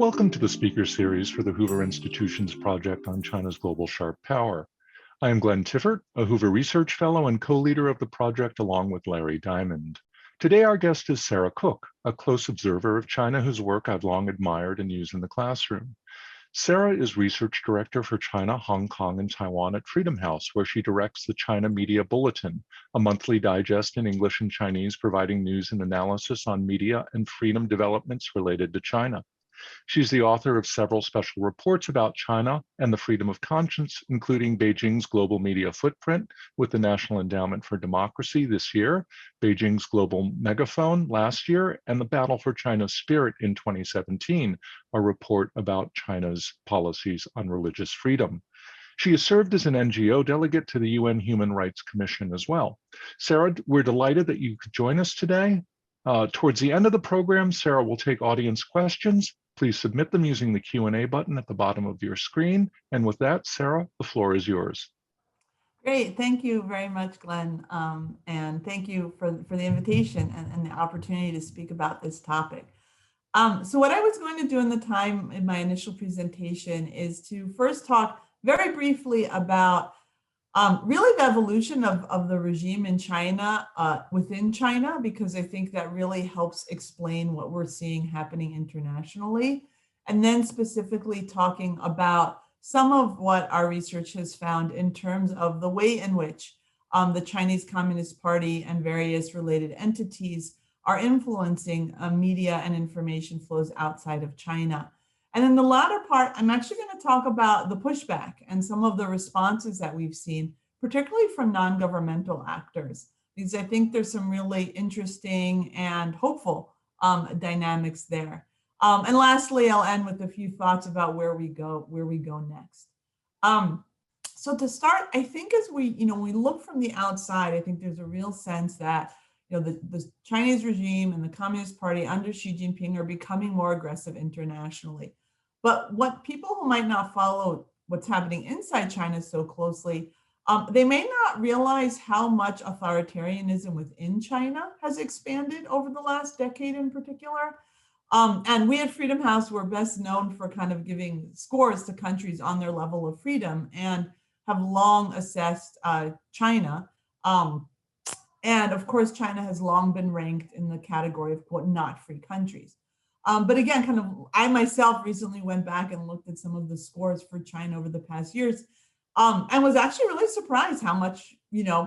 Welcome to the speaker series for the Hoover Institution's project on China's global sharp power. I am Glenn Tiffert, a Hoover Research Fellow and co-leader of the project along with Larry Diamond. Today our guest is Sarah Cook, a close observer of China whose work I've long admired and used in the classroom. Sarah is Research Director for China, Hong Kong, and Taiwan at Freedom House, where she directs the China Media Bulletin, a monthly digest in English and Chinese providing news and analysis on media and freedom developments related to China. She's the author of several special reports about China and the freedom of conscience, including Beijing's global media footprint with the National Endowment for Democracy this year, Beijing's global megaphone last year, and the Battle for China's Spirit in 2017, a report about China's policies on religious freedom. She has served as an NGO delegate to the UN Human Rights Commission as well. Sarah, we're delighted that you could join us today. Towards the end of the program, Sarah will take audience questions. Please submit them using the Q&A button at the bottom of your screen. And with that, Sarah, the floor is yours. Great, thank you very much, Glenn. And thank you for the invitation and the opportunity to speak about this topic. So what I was going to do in the time in my initial presentation is to first talk very briefly about really the evolution of the regime in China, within China, because I think that really helps explain what we're seeing happening internationally. And then specifically talking about some of what our research has found in terms of the way in which the Chinese Communist Party and various related entities are influencing media and information flows outside of China. And in the latter part, I'm actually going to talk about the pushback and some of the responses that we've seen, particularly from non-governmental actors, because I think there's some really interesting and hopeful dynamics there. And lastly, I'll end with a few thoughts about where we go next. So to start, I think as we look from the outside, I think there's a real sense that the Chinese regime and the Communist Party under Xi Jinping are becoming more aggressive internationally. But what people who might not follow what's happening inside China so closely, they may not realize how much authoritarianism within China has expanded over the last decade in particular. And we at Freedom House were best known for kind of giving scores to countries on their level of freedom and have long assessed China. And of course, China has long been ranked in the category of quote, not free countries. But again, I myself recently went back and looked at some of the scores for China over the past years, and was actually really surprised how much, you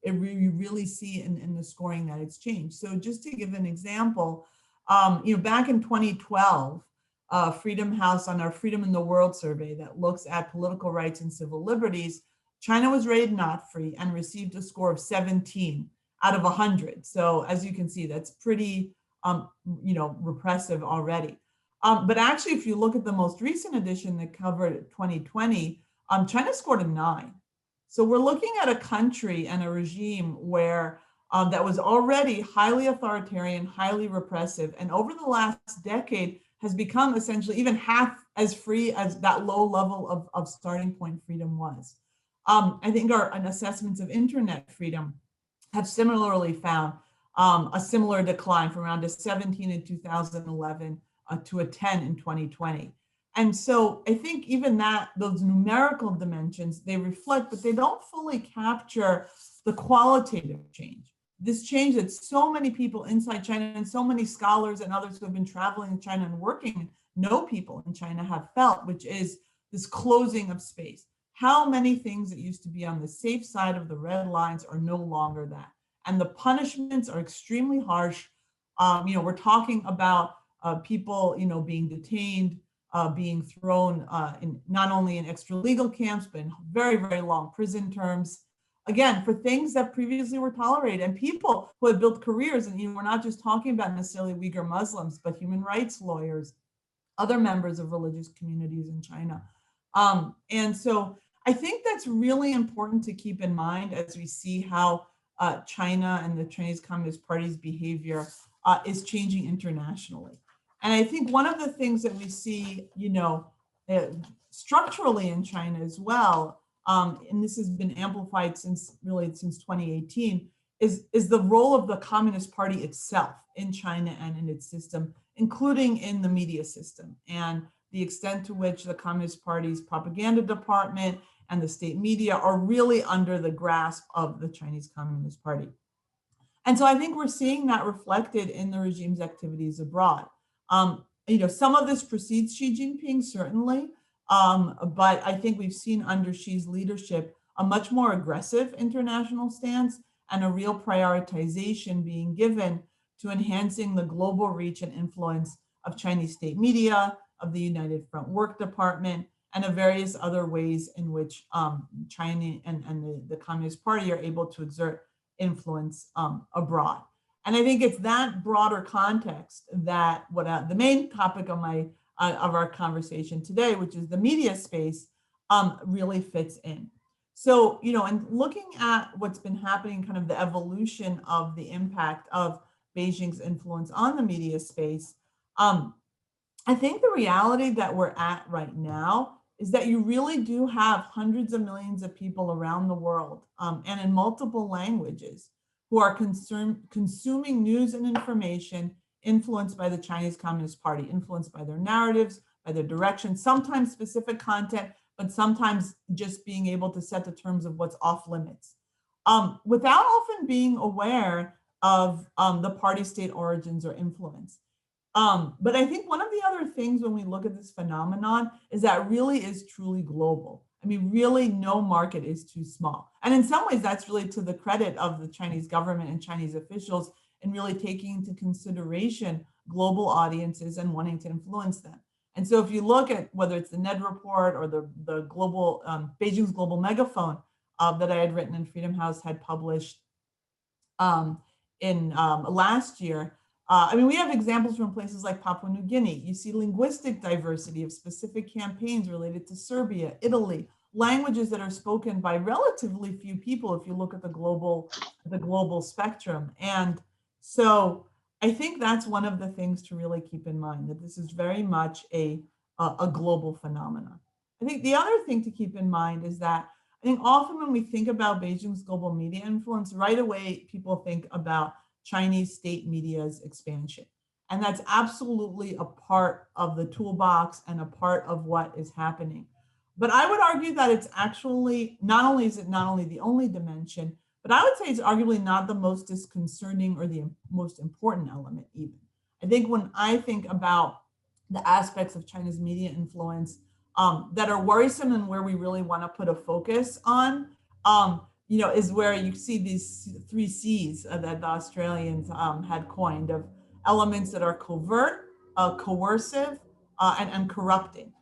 really see in the scoring that it's changed. So just to give an example, back in 2012, Freedom House on our Freedom in the World survey that looks at political rights and civil liberties, China was rated not free and received a score of 17 out of 100. So as you can see, that's pretty repressive already. But actually, if you look at the most recent edition that covered 2020, China scored a 9. So we're looking at a country and a regime where that was already highly authoritarian, highly repressive, and over the last decade has become essentially even half as free as that low level of starting point freedom was. I think our assessments of internet freedom have similarly found a similar decline from around a 17 in 2011 to a 10 in 2020. And so I think even those numerical dimensions, they reflect, but they don't fully capture the qualitative change. This change that so many people inside China and so many scholars and others who have been traveling in China and working, know people in China have felt, which is this closing of space. How many things that used to be on the safe side of the red lines are no longer that. And the punishments are extremely harsh. We're talking about people, being detained, being thrown in not only in extra-legal camps, but in very, very long prison terms. Again, for things that previously were tolerated, and people who have built careers, and we're not just talking about necessarily Uyghur Muslims, but human rights lawyers, other members of religious communities in China. And so I think that's really important to keep in mind as we see how China and the Chinese Communist Party's behavior is changing internationally. And I think one of the things that we see, structurally in China as well, and this has been amplified since 2018, is the role of the Communist Party itself in China and in its system, including in the media system, and the extent to which the Communist Party's propaganda department and the state media are really under the grasp of the Chinese Communist Party. And so I think we're seeing that reflected in the regime's activities abroad. Some of this precedes Xi Jinping, certainly, but I think we've seen under Xi's leadership a much more aggressive international stance and a real prioritization being given to enhancing the global reach and influence of Chinese state media, of the United Front Work Department, and of various other ways in which China and the Communist Party are able to exert influence abroad. And I think it's that broader context that the main topic of our conversation today, which is the media space, really fits in. So, and looking at what's been happening, kind of the evolution of the impact of Beijing's influence on the media space, I think the reality that we're at right now is that you really do have hundreds of millions of people around the world and in multiple languages who are consuming news and information influenced by the Chinese Communist Party, influenced by their narratives, by their direction, sometimes specific content, but sometimes just being able to set the terms of what's off limits, without often being aware of the party state origins or influence. But I think one of the other things when we look at this phenomenon is that really is truly global. I mean, really no market is too small. And in some ways, that's really to the credit of the Chinese government and Chinese officials in really taking into consideration global audiences and wanting to influence them. And so if you look at whether it's the Ned Report or the global, Beijing's Global Megaphone that I had written and Freedom House had published in last year, we have examples from places like Papua New Guinea. You see linguistic diversity of specific campaigns related to Serbia, Italy, languages that are spoken by relatively few people if you look at the global spectrum. And so I think that's one of the things to really keep in mind, that this is very much a global phenomenon. I think the other thing to keep in mind is that I think often when we think about Beijing's global media influence, right away people think about Chinese state media's expansion. And that's absolutely a part of the toolbox and a part of what is happening. But I would argue that it's actually, not only the only dimension, but I would say it's arguably not the most disconcerting or the most important element even. I think when I think about the aspects of China's media influence that are worrisome and where we really want to put a focus on, is where you see these 3 C's that the Australians had coined of elements that are covert, coercive, and corrupting.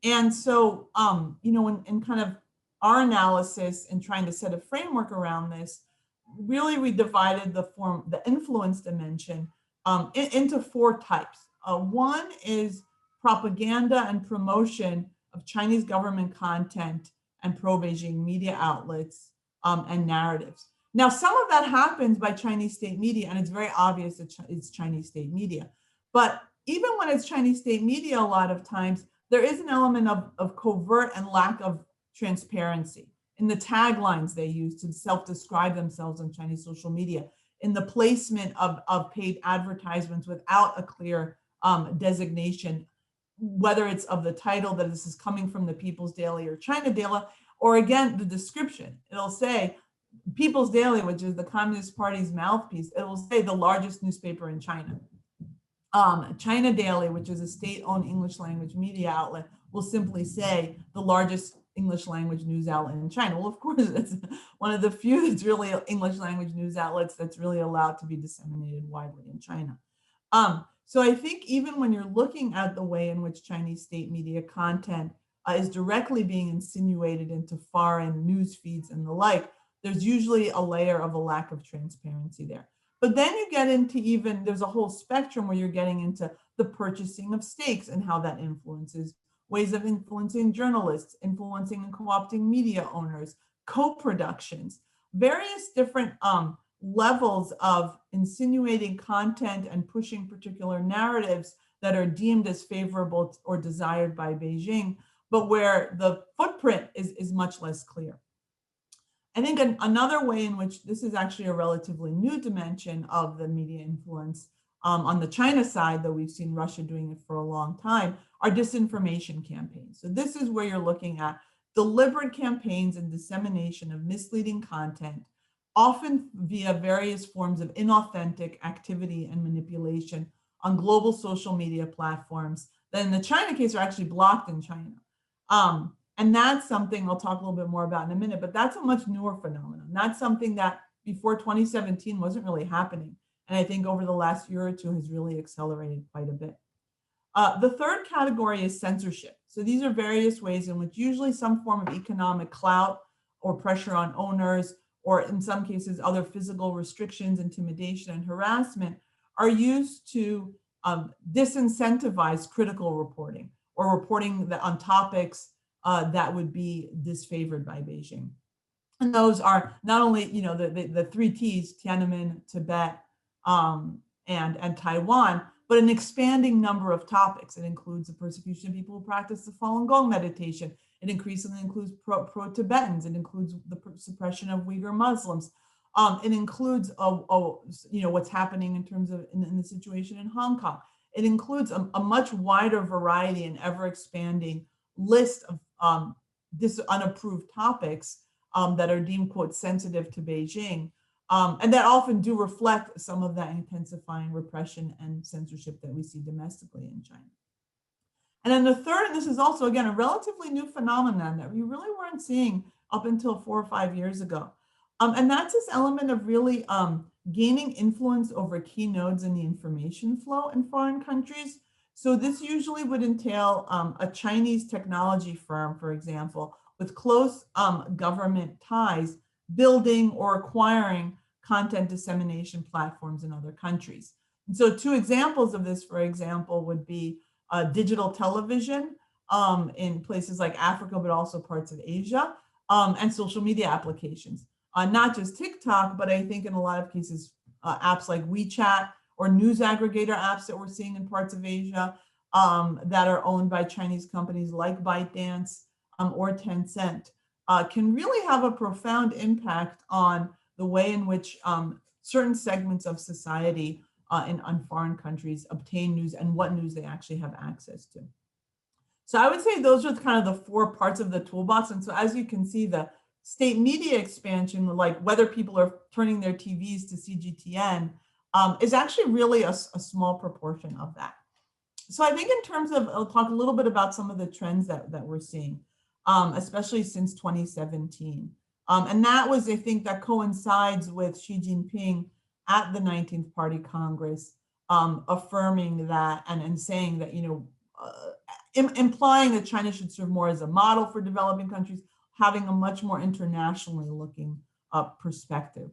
And so, in kind of our analysis and trying to set a framework around this, really we divided the influence dimension into 4 types. One is propaganda and promotion of Chinese government content and pro-Beijing media outlets and narratives. Now, some of that happens by Chinese state media, and it's very obvious that it's Chinese state media. But even when it's Chinese state media, a lot of times, there is an element of covert and lack of transparency in the taglines they use to self-describe themselves on Chinese social media, in the placement of paid advertisements without a clear designation, whether it's of the title that this is coming from the People's Daily or China Daily, or again, the description. It'll say People's Daily, which is the Communist Party's mouthpiece, it will say the largest newspaper in China. China Daily, which is a state-owned English language media outlet, will simply say the largest English language news outlet in China. Well, of course, it's one of the few that's really English language news outlets that's really allowed to be disseminated widely in China. So I think even when you're looking at the way in which Chinese state media content is directly being insinuated into foreign news feeds and the like, there's usually a layer of a lack of transparency there. But then you get into there's a whole spectrum where you're getting into the purchasing of stakes and how that influences, ways of influencing journalists, influencing and co-opting media owners, co-productions, various different levels of insinuating content and pushing particular narratives that are deemed as favorable or desired by Beijing, but where the footprint is much less clear. I think another way in which this is actually a relatively new dimension of the media influence on the China side, though we've seen Russia doing it for a long time, are disinformation campaigns. So this is where you're looking at deliberate campaigns and dissemination of misleading content, often via various forms of inauthentic activity and manipulation on global social media platforms that in the China case are actually blocked in China. And that's something I'll talk a little bit more about in a minute, but that's a much newer phenomenon. That's something that before 2017 wasn't really happening. And I think over the last year or two has really accelerated quite a bit. The third category is censorship. So these are various ways in which usually some form of economic clout or pressure on owners, or in some cases, other physical restrictions, intimidation, and harassment are used to disincentivize critical reporting or reporting that on topics that would be disfavored by Beijing. And those are not only, the three T's, Tiananmen, Tibet, and Taiwan, but an expanding number of topics. It includes the persecution of people who practice the Falun Gong meditation. It increasingly includes pro-Tibetans. It includes the suppression of Uyghur Muslims. It includes, what's happening in terms of in the situation in Hong Kong. It includes a much wider variety and ever-expanding list of unapproved topics that are deemed, quote, sensitive to Beijing. And that often do reflect some of that intensifying repression and censorship that we see domestically in China. And then the third, and this is also, again, a relatively new phenomenon that we really weren't seeing up until 4 or 5 years ago. And that's this element of really gaining influence over key nodes in the information flow in foreign countries. So this usually would entail a Chinese technology firm, for example, with close government ties, building or acquiring content dissemination platforms in other countries. And so two examples of this, for example, would be digital television in places like Africa, but also parts of Asia, and social media applications. Not just TikTok, but I think in a lot of cases, apps like WeChat or news aggregator apps that we're seeing in parts of Asia that are owned by Chinese companies like ByteDance or Tencent can really have a profound impact on the way in which certain segments of society in foreign countries obtain news and what news they actually have access to. So I would say those are kind of the 4 parts of the toolbox. And so as you can see, the state media expansion, like whether people are turning their TVs to CGTN, is actually really a small proportion of that. So I think in terms of, I'll talk a little bit about some of the trends that we're seeing, especially since 2017. And that was, I think, that coincides with Xi Jinping at the 19th Party Congress, affirming that and saying that, implying that China should serve more as a model for developing countries, having a much more internationally looking perspective.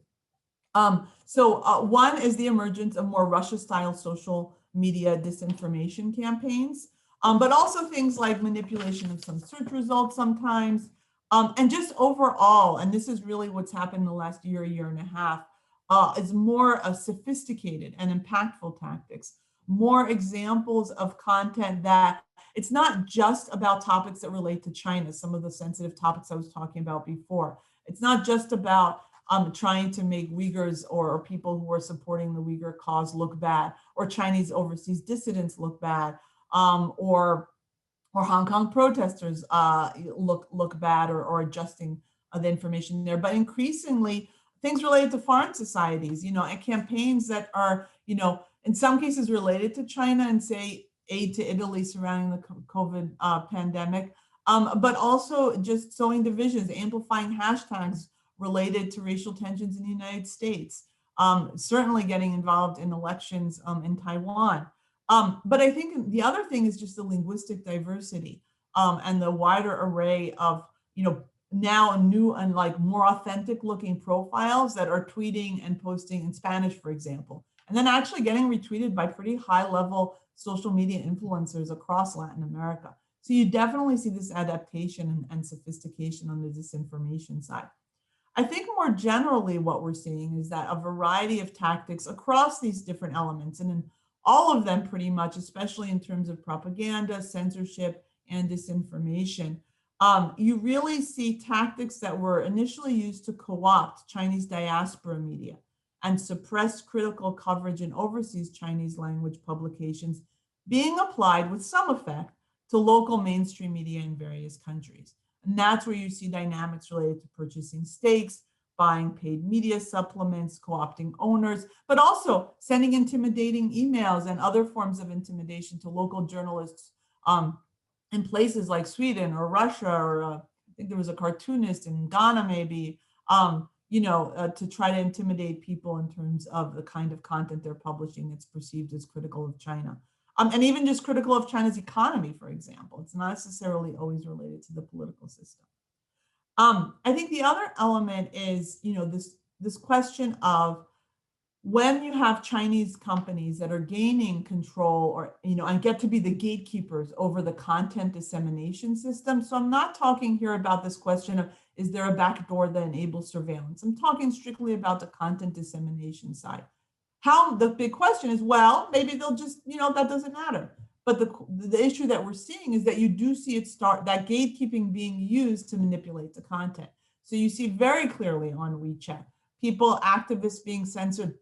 So one is the emergence of more Russia-style social media disinformation campaigns, but also things like manipulation of some search results sometimes, and just overall, and this is really what's happened in the last year and a half, is more sophisticated and impactful tactics, more examples of content that it's not just about topics that relate to China, some of the sensitive topics I was talking about before. It's not just about trying to make Uyghurs or people who are supporting the Uyghur cause look bad, or Chinese overseas dissidents look bad, or Hong Kong protesters look bad, or adjusting the information there. But increasingly, things related to foreign societies, and campaigns that are, in some cases related to China and say aid to Italy surrounding the COVID pandemic, but also just sowing divisions, amplifying hashtags related to racial tensions in the United States, certainly getting involved in elections in Taiwan. But I think the other thing is just the linguistic diversity and the wider array of, now new and more authentic looking profiles that are tweeting and posting in Spanish, for example, and then actually getting retweeted by pretty high level social media influencers across Latin America. So you definitely see this adaptation and sophistication on the disinformation side. I think more generally what we're seeing is that a variety of tactics across these different elements, and in all of them pretty much, especially in terms of propaganda, censorship, and disinformation, you really see tactics that were initially used to co-opt Chinese diaspora media and suppress critical coverage in overseas Chinese language publications being applied with some effect to local mainstream media in various countries. And that's where you see dynamics related to purchasing stakes, buying paid media supplements, co-opting owners, but also sending intimidating emails and other forms of intimidation to local journalists in places like Sweden or Russia, or I think there was a cartoonist in Ghana maybe, to try to intimidate people in terms of the kind of content they're publishing that's perceived as critical of China. And even just critical of China's economy, for example. It's not necessarily always related to the political system. I think the other element is, this question of when you have Chinese companies that are gaining control or, and get to be the gatekeepers over the content dissemination system. So I'm not talking here about this question of, is there a backdoor that enables surveillance? I'm talking strictly about the content dissemination side. The big question is, well, maybe they'll just, that doesn't matter. But the issue that we're seeing is that you do see that gatekeeping being used to manipulate the content. So you see very clearly on WeChat, activists being censored,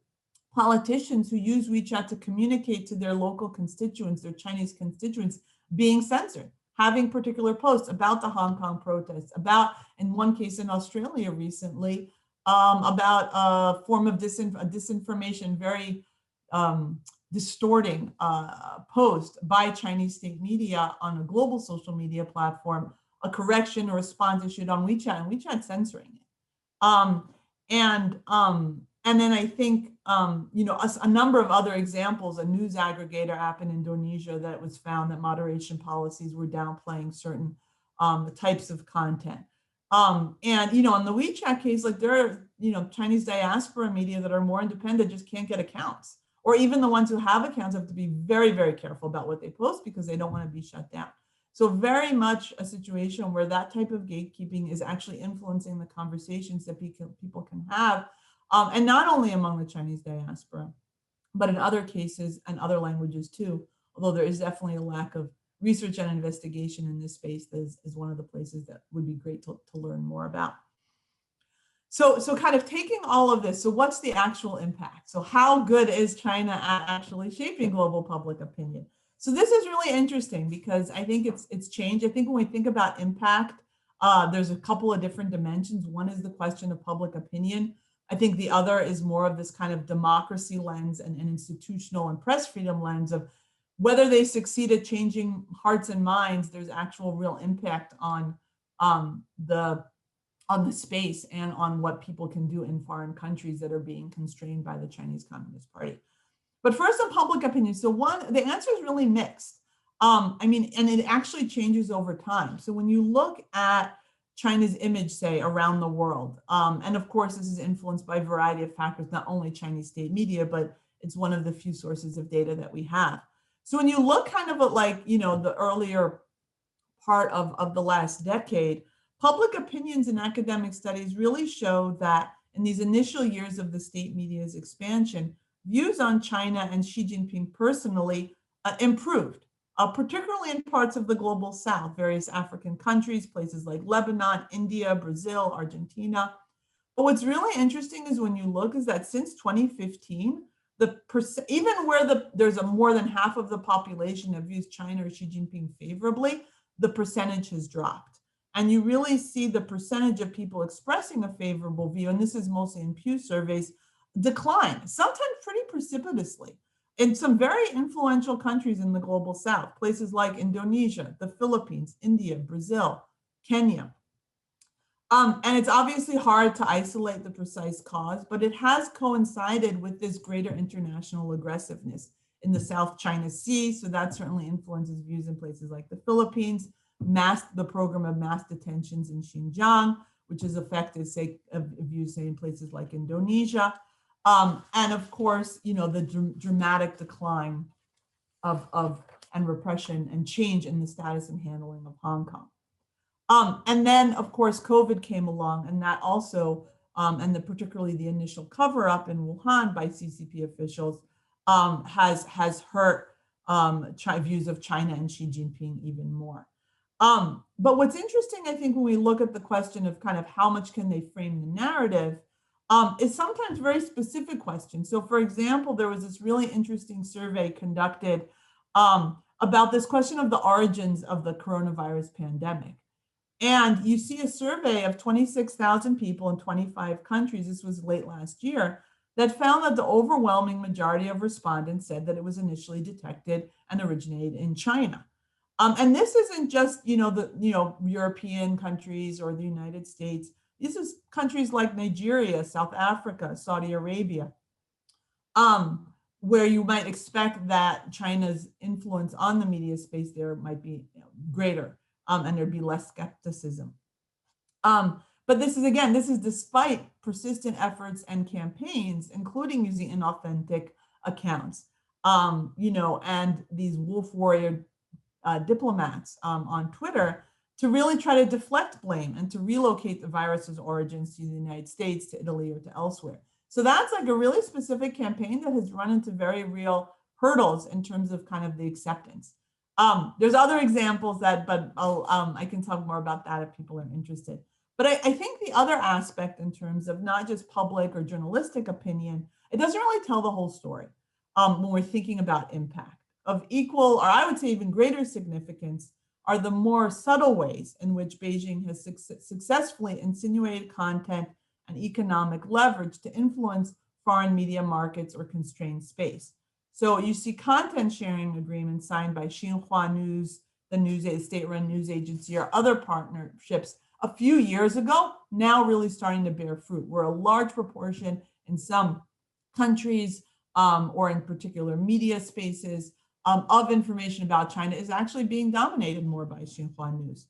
politicians who use WeChat to communicate to their local constituents, their Chinese constituents, being censored, having particular posts about the Hong Kong protests, about, in one case in Australia recently, about a form of disinformation, very distorting post by Chinese state media on a global social media platform, a correction or response issued on WeChat, and WeChat censoring it. And then I think, a number of other examples, a news aggregator app in Indonesia that was found that moderation policies were downplaying certain types of content. And, in the WeChat case, like there are, Chinese diaspora media that are more independent just can't get accounts. Or even the ones who have accounts have to be very, very careful about what they post because they don't want to be shut down. So very much a situation where that type of gatekeeping is actually influencing the conversations that people can have. And not only among the Chinese diaspora, but in other cases and other languages too, although there is definitely a lack of research and investigation in this space. That is one of the places that would be great to learn more about. So kind of taking all of this, so what's the actual impact? So how good is China at actually shaping global public opinion? So this is really interesting because I think it's changed. I think when we think about impact, there's a couple of different dimensions. One is the question of public opinion. I think the other is more of this kind of democracy lens and an institutional and press freedom lens of whether they succeed at changing hearts and minds. There's actual real impact on the space and on what people can do in foreign countries that are being constrained by the Chinese Communist Party. But first on public opinion. So the answer is really mixed. And it actually changes over time. So when you look at China's image, say, around the world, and of course, this is influenced by a variety of factors, not only Chinese state media, but it's one of the few sources of data that we have. So when you look kind of at the earlier part of the last decade, public opinions in academic studies really show that in these initial years of the state media's expansion, views on China and Xi Jinping personally improved, particularly in parts of the global south, various African countries, places like Lebanon, India, Brazil, Argentina. But what's really interesting is when you look is that since 2015, even where there's more than half of the population that views China or Xi Jinping favorably, the percentage has dropped. And you really see the percentage of people expressing a favorable view, and this is mostly in Pew surveys, decline, sometimes pretty precipitously. In some very influential countries in the global south, places like Indonesia, the Philippines, India, Brazil, Kenya. And it's obviously hard to isolate the precise cause, but it has coincided with this greater international aggressiveness in the South China Sea. So that certainly influences views in places like the Philippines, the program of mass detentions in Xinjiang, which has affected, say, views, say, in places like Indonesia. And of course, the dramatic decline and repression and change in the status and handling of Hong Kong. And then, of course, COVID came along, and that also, particularly the initial cover-up in Wuhan by CCP officials, has hurt views of China and Xi Jinping even more. But what's interesting, I think, when we look at the question of kind of how much can they frame the narrative, is sometimes very specific questions. So for example, there was this really interesting survey conducted about this question of the origins of the coronavirus pandemic. And you see a survey of 26,000 people in 25 countries, this was late last year, that found that the overwhelming majority of respondents said that it was initially detected and originated in China. And this isn't just, the European countries or the United States. This is countries like Nigeria, South Africa, Saudi Arabia, where you might expect that China's influence on the media space there might be greater, and there'd be less skepticism. But this is despite persistent efforts and campaigns, including using inauthentic accounts, and these wolf warrior diplomats on Twitter to really try to deflect blame and to relocate the virus's origins to the United States, to Italy, or to elsewhere. So that's like a really specific campaign that has run into very real hurdles in terms of kind of the acceptance. There's other examples but I can talk more about that if people are interested. But I think the other aspect in terms of not just public or journalistic opinion, it doesn't really tell the whole story when we're thinking about impact. Of equal, or I would say even greater significance, are the more subtle ways in which Beijing has successfully insinuated content and economic leverage to influence foreign media markets or constrain space. So you see content sharing agreements signed by Xinhua News, the state-run news agency, or other partnerships a few years ago, now really starting to bear fruit, where a large proportion in some countries or in particular media spaces of information about China is actually being dominated more by Xinhua News,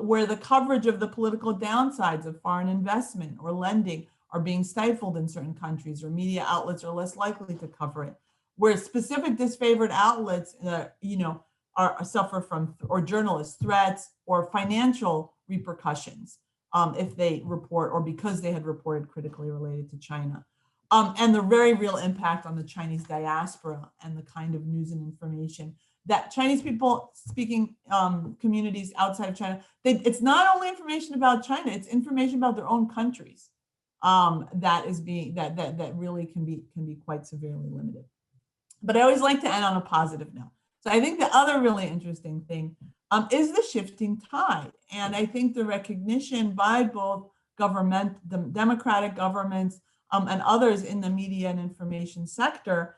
where the coverage of the political downsides of foreign investment or lending are being stifled in certain countries, or media outlets are less likely to cover it, where specific disfavored outlets, suffer from, or journalists, threats or financial repercussions if they report, or because they had reported critically related to China. And the very real impact on the Chinese diaspora and the kind of news and information that Chinese people speaking communities outside of China, it's not only information about China, it's information about their own countries that really can be quite severely limited. But I always like to end on a positive note. So I think the other really interesting thing is the shifting tide. And I think the recognition by both the democratic governments, and others in the media and information sector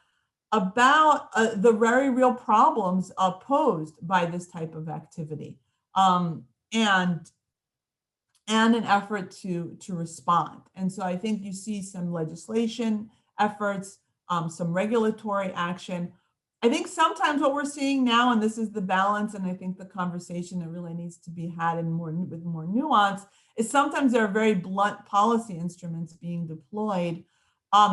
about the very real problems posed by this type of activity, and an effort to respond. And so I think you see some legislation efforts, some regulatory action. I think sometimes what we're seeing now, and this is the balance, and I think the conversation that really needs to be had with more nuance, is sometimes there are very blunt policy instruments being deployed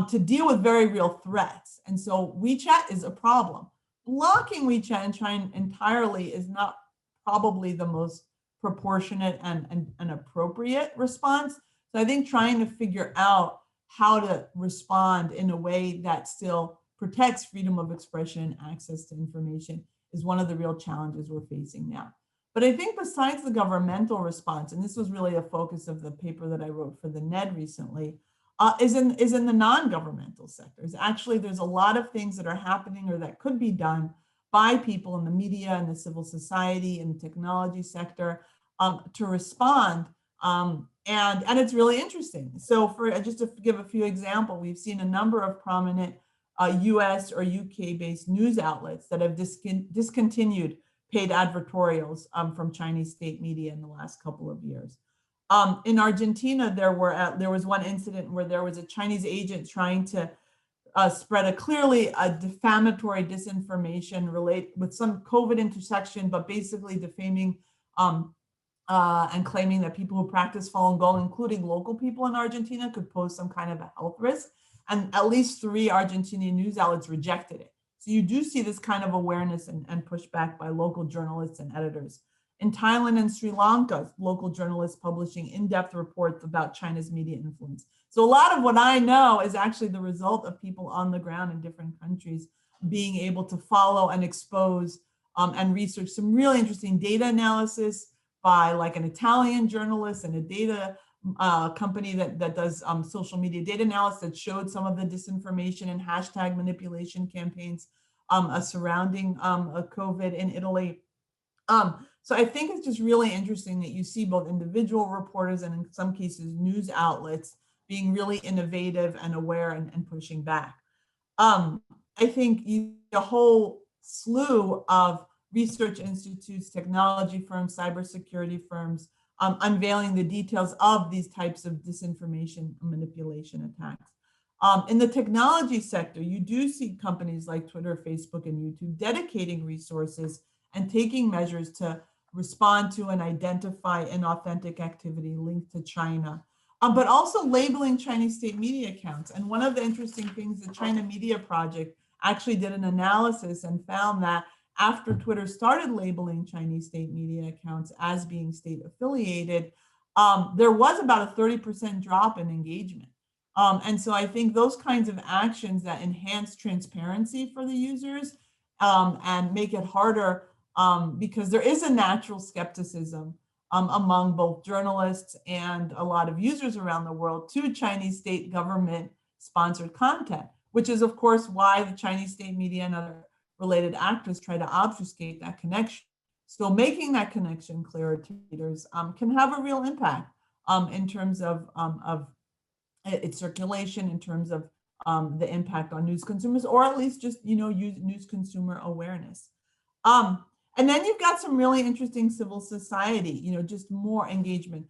to deal with very real threats. And so WeChat is a problem. Blocking WeChat in China entirely is not probably the most proportionate and appropriate response. So I think trying to figure out how to respond in a way that still protects freedom of expression and access to information is one of the real challenges we're facing now. But I think besides the governmental response, and this was really a focus of the paper that I wrote for the NED recently, is in the non-governmental sectors. Actually, there's a lot of things that are happening or that could be done by people in the media and the civil society and the technology sector to respond. And it's really interesting. So for just to give a few examples, we've seen a number of prominent US or UK-based news outlets that have discontinued paid advertorials from Chinese state media in the last couple of years. In Argentina, there was one incident where there was a Chinese agent trying to spread a defamatory disinformation with some COVID intersection, but basically defaming and claiming that people who practice Falun Gong, including local people in Argentina, could pose some kind of a health risk. And at least 3 Argentinian news outlets rejected it. So you do see this kind of awareness and pushback by local journalists and editors. In Thailand and Sri Lanka, local journalists publishing in-depth reports about China's media influence. So a lot of what I know is actually the result of people on the ground in different countries being able to follow and expose and research some really interesting data analysis by like an Italian journalist and a data company that does social media data analysis that showed some of the disinformation and hashtag manipulation campaigns surrounding COVID in Italy. So I think it's just really interesting that you see both individual reporters and in some cases news outlets being really innovative and aware and pushing back. I think a whole slew of research institutes, technology firms, cybersecurity firms, unveiling the details of these types of disinformation and manipulation attacks. In the technology sector, you do see companies like Twitter, Facebook, and YouTube dedicating resources and taking measures to respond to and identify inauthentic activity linked to China, but also labeling Chinese state media accounts. And one of the interesting things, the China Media Project actually did an analysis and found that after Twitter started labeling Chinese state media accounts as being state affiliated, there was about a 30% drop in engagement. And so I think those kinds of actions that enhance transparency for the users and make it harder because there is a natural skepticism among both journalists and a lot of users around the world to Chinese state government sponsored content, which is of course why the Chinese state media and other related actors try to obfuscate that connection. So making that connection clearer to readers can have a real impact in terms of its circulation, in terms of the impact on news consumers, or at least just news consumer awareness. And then you've got some really interesting civil society, just more engagement.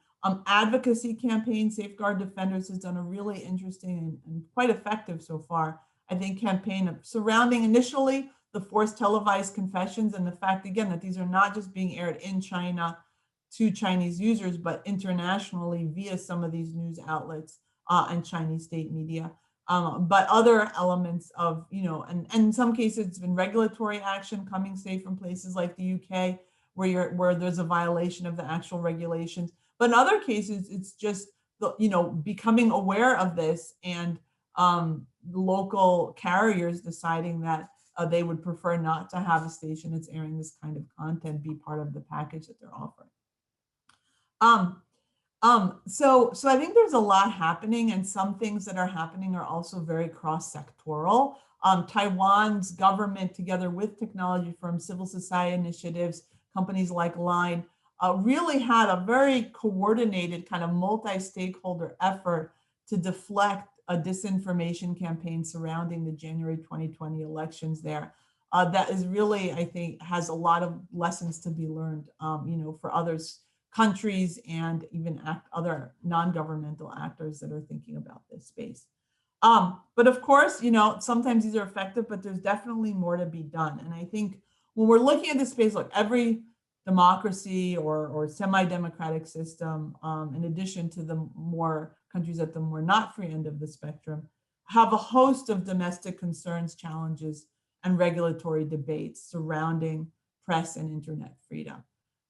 Advocacy campaign, Safeguard Defenders has done a really interesting and quite effective so far, I think, campaign of surrounding initially the forced televised confessions and the fact, again, that these are not just being aired in China to Chinese users, but internationally via some of these news outlets and Chinese state media. But other elements of, and in some cases it's been regulatory action coming, say, from places like the UK, where there's a violation of the actual regulations. But in other cases, it's just, becoming aware of this and local carriers deciding that they would prefer not to have a station that's airing this kind of content be part of the package that they're offering. So I think there's a lot happening, and some things that are happening are also very cross-sectoral. Taiwan's government, together with technology firms, civil society initiatives, companies like Line, really had a very coordinated kind of multi-stakeholder effort to deflect a disinformation campaign surrounding the January 2020 elections there. That is really, I think, has a lot of lessons to be learned, for others, countries, and even other non-governmental actors that are thinking about this space. But of course, sometimes these are effective, but there's definitely more to be done. And I think when we're looking at this space, look, every democracy or semi-democratic system, in addition to the more countries at the more not free end of the spectrum, have a host of domestic concerns, challenges, and regulatory debates surrounding press and internet freedom.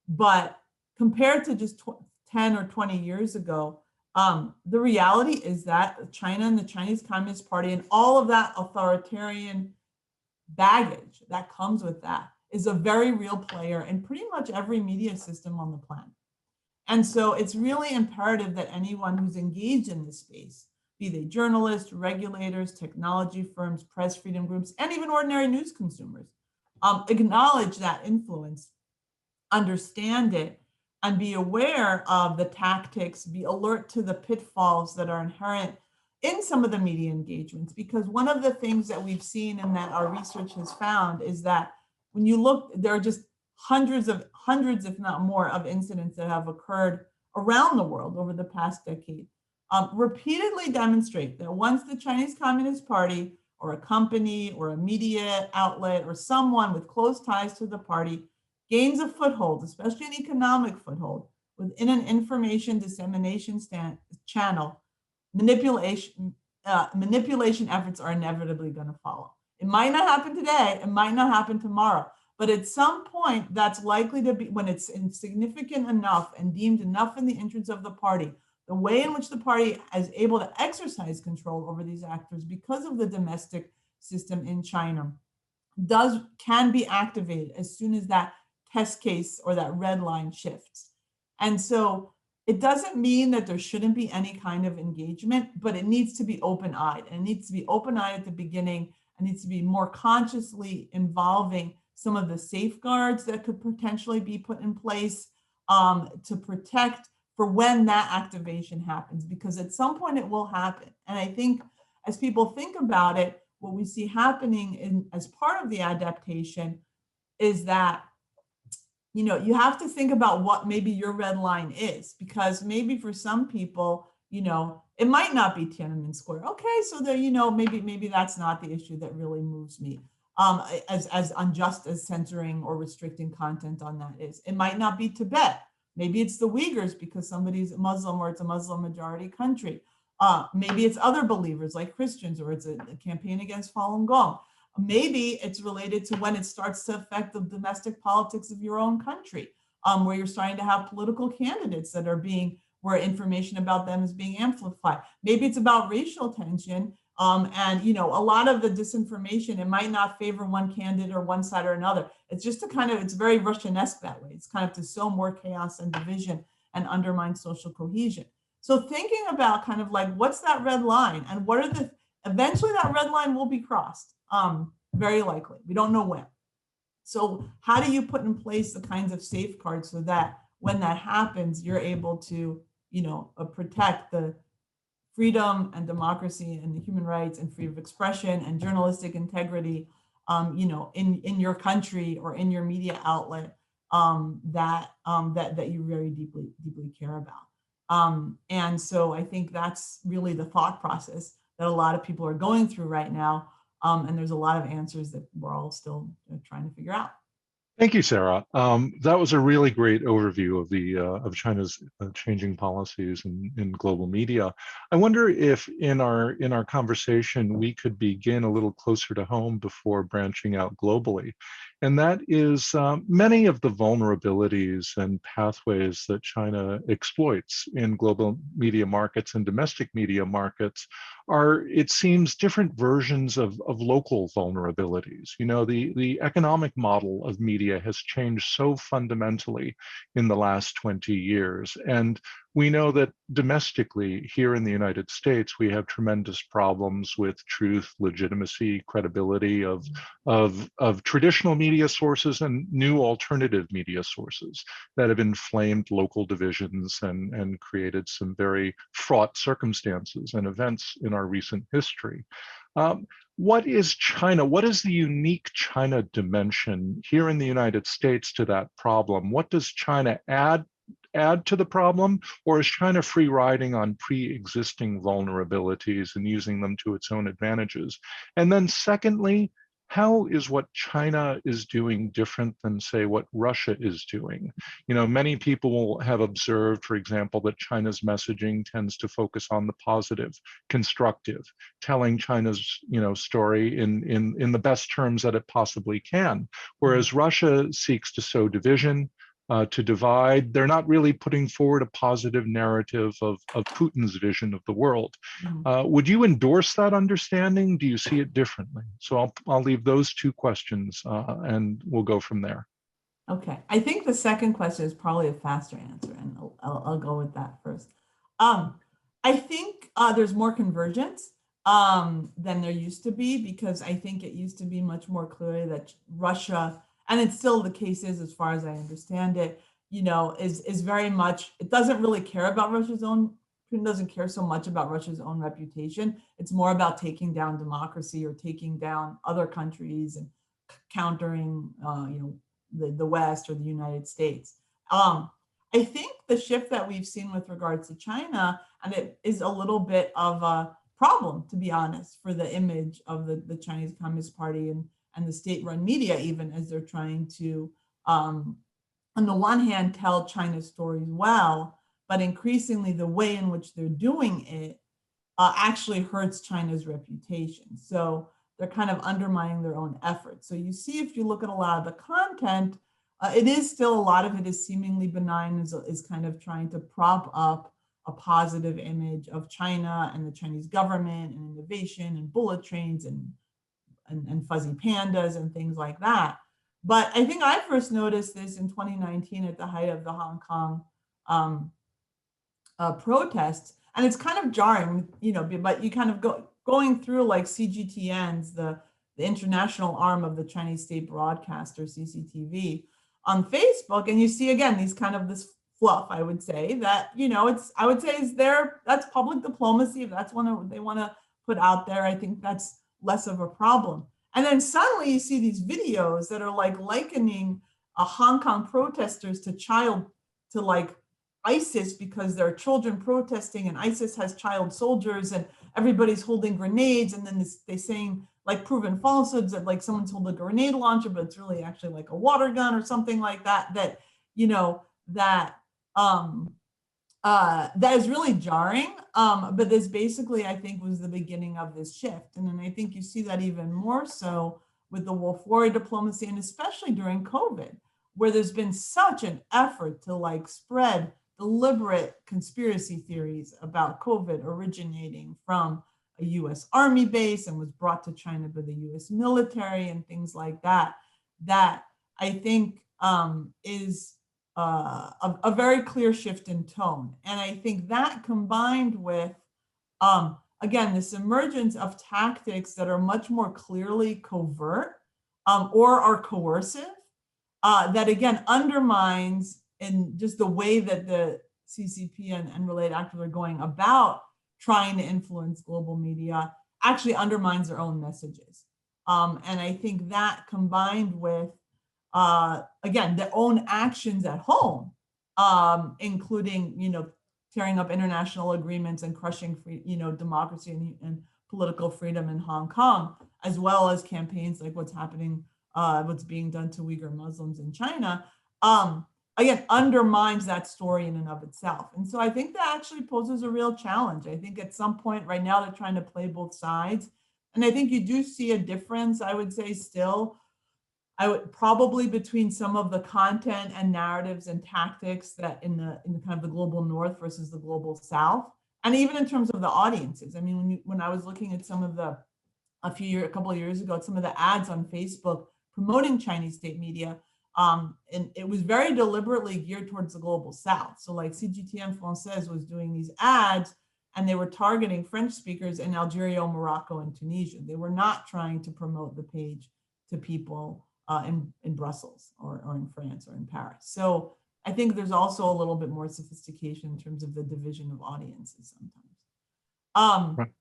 But compared to just 10 or 20 years ago, the reality is that China and the Chinese Communist Party and all of that authoritarian baggage that comes with that is a very real player in pretty much every media system on the planet. And so it's really imperative that anyone who's engaged in this space, be they journalists, regulators, technology firms, press freedom groups, and even ordinary news consumers, acknowledge that influence, understand it, and be aware of the tactics, be alert to the pitfalls that are inherent in some of the media engagements. Because one of the things that we've seen and that our research has found is that when you look, there are just hundreds, if not more, of incidents that have occurred around the world over the past decade, repeatedly demonstrate that once the Chinese Communist Party or a company or a media outlet or someone with close ties to the party gains a foothold, especially an economic foothold, within an information dissemination channel, manipulation efforts are inevitably going to follow. It might not happen today, it might not happen tomorrow, but at some point that's likely to be, when it's insignificant enough and deemed enough in the interests of the party, the way in which the party is able to exercise control over these actors because of the domestic system in China, can be activated as soon as that test case or that red line shifts. And so it doesn't mean that there shouldn't be any kind of engagement, but it needs to be open-eyed. And it needs to be open-eyed at the beginning. It needs to be more consciously involving some of the safeguards that could potentially be put in place to protect for when that activation happens, because at some point it will happen. And I think as people think about it, what we see happening as part of the adaptation is that, you know, you have to think about what maybe your red line is, because maybe for some people, you know, it might not be Tiananmen Square. Okay, so there, you know, maybe that's not the issue that really moves me as unjust as censoring or restricting content on that is. It might not be Tibet. Maybe it's the Uyghurs because somebody's Muslim or it's a Muslim majority country. Maybe it's other believers like Christians, or it's a campaign against Falun Gong. Maybe it's related to when it starts to affect the domestic politics of your own country, where you're starting to have political candidates that are where information about them is being amplified. Maybe it's about racial tension. And, you know, a lot of the disinformation, it might not favor one candidate or one side or another. It's just it's very Russian-esque that way. It's kind of to sow more chaos and division and undermine social cohesion. So thinking about kind of like, what's that red line, and what are eventually that red line will be crossed, very likely. We don't know when. So how do you put in place the kinds of safeguards so that when that happens, you're able to, you know, protect the freedom and democracy and the human rights and freedom of expression and journalistic integrity, you know, in your country or in your media outlet that you very deeply care about. And so I think that's really the thought process that a lot of people are going through right now. And there's a lot of answers that we're all still trying to figure out. Thank you, Sarah. That was a really great overview of China's changing policies in global media. I wonder if in our conversation we could begin a little closer to home before branching out globally, and that is many of the vulnerabilities and pathways that China exploits in global media markets and domestic media markets are, it seems, different versions of local vulnerabilities. You know, the economic model of media has changed so fundamentally in the last 20 years. And we know that domestically here in the United States, we have tremendous problems with truth, legitimacy, credibility of traditional media sources and new alternative media sources that have inflamed local divisions and created some very fraught circumstances and events in our recent history. What is China? What is the unique China dimension here in the United States to that problem? What does China add to the problem, or is China free riding on pre-existing vulnerabilities and using them to its own advantages? And then secondly, how is what China is doing different than, say, what Russia is doing? You know, many people have observed, for example, that China's messaging tends to focus on the positive, constructive, telling China's, you know, story in the best terms that it possibly can, whereas Russia seeks to sow division, to divide. They're not really putting forward a positive narrative of Putin's vision of the world. Would you endorse that understanding? Do you see it differently? So I'll leave those two questions and we'll go from there. Okay, I think the second question is probably a faster answer, and I'll go with that first. I think there's more convergence than there used to be, because I think it used to be much more clearly that Russia, and it's still the case is, as far as I understand it, you know, is very much, it doesn't really care about Putin doesn't care so much about Russia's own reputation. It's more about taking down democracy or taking down other countries and countering, you know, the West or the United States. I think the shift that we've seen with regards to China, and it is a little bit of a problem, to be honest, for the image of the Chinese Communist Party and the state-run media, even as they're trying to, on the one hand, tell China's stories well, but increasingly the way in which they're doing it actually hurts China's reputation. So they're kind of undermining their own efforts. So you see, if you look at a lot of the content, it is still, a lot of it is seemingly benign, is kind of trying to prop up a positive image of China and the Chinese government and innovation and bullet trains and and fuzzy pandas and things like that. But I think I first noticed this in 2019 at the height of the Hong Kong protests, and it's kind of jarring, but you kind of going through like CGTN's, the international arm of the Chinese state broadcaster CCTV on Facebook, and you see again these kind of this fluff. I would say that I would say that's public diplomacy. If that's what they want to put out there, I think that's less of a problem. And then suddenly you see these videos that are like likening Hong Kong protesters to like ISIS, because there are children protesting and ISIS has child soldiers and everybody's holding grenades, and then they saying like proven falsehoods that like someone's holding a grenade launcher, but it's really actually like a water gun or something like that, that is really jarring. But this basically, I think, was the beginning of this shift. And then I think you see that even more so with the wolf warrior diplomacy, and especially during COVID, where there's been such an effort to like spread deliberate conspiracy theories about COVID originating from a US Army base and was brought to China by the US military and things like that, that I think is a very clear shift in tone. And I think that combined with, again, this emergence of tactics that are much more clearly covert or are coercive, that again undermines in just the way that the CCP and related actors are going about trying to influence global media, actually undermines their own messages. And I think that combined with, again, their own actions at home, including, tearing up international agreements and crushing democracy and political freedom in Hong Kong, as well as campaigns like what's being done to Uyghur Muslims in China, again, undermines that story in and of itself. And so I think that actually poses a real challenge. I think at some point right now, they're trying to play both sides. And I think you do see a difference, I would say still, probably between some of the content and narratives and tactics that in the kind of the global north versus the global south. And even in terms of the audiences. I mean, when I was looking at some of a couple of years ago, at some of the ads on Facebook promoting Chinese state media, and it was very deliberately geared towards the global south. So like CGTN Française was doing these ads, and they were targeting French speakers in Algeria, Morocco, and Tunisia. They were not trying to promote the page to people in Brussels or in France or in Paris. So I think there's also a little bit more sophistication in terms of the division of audiences sometimes. Right.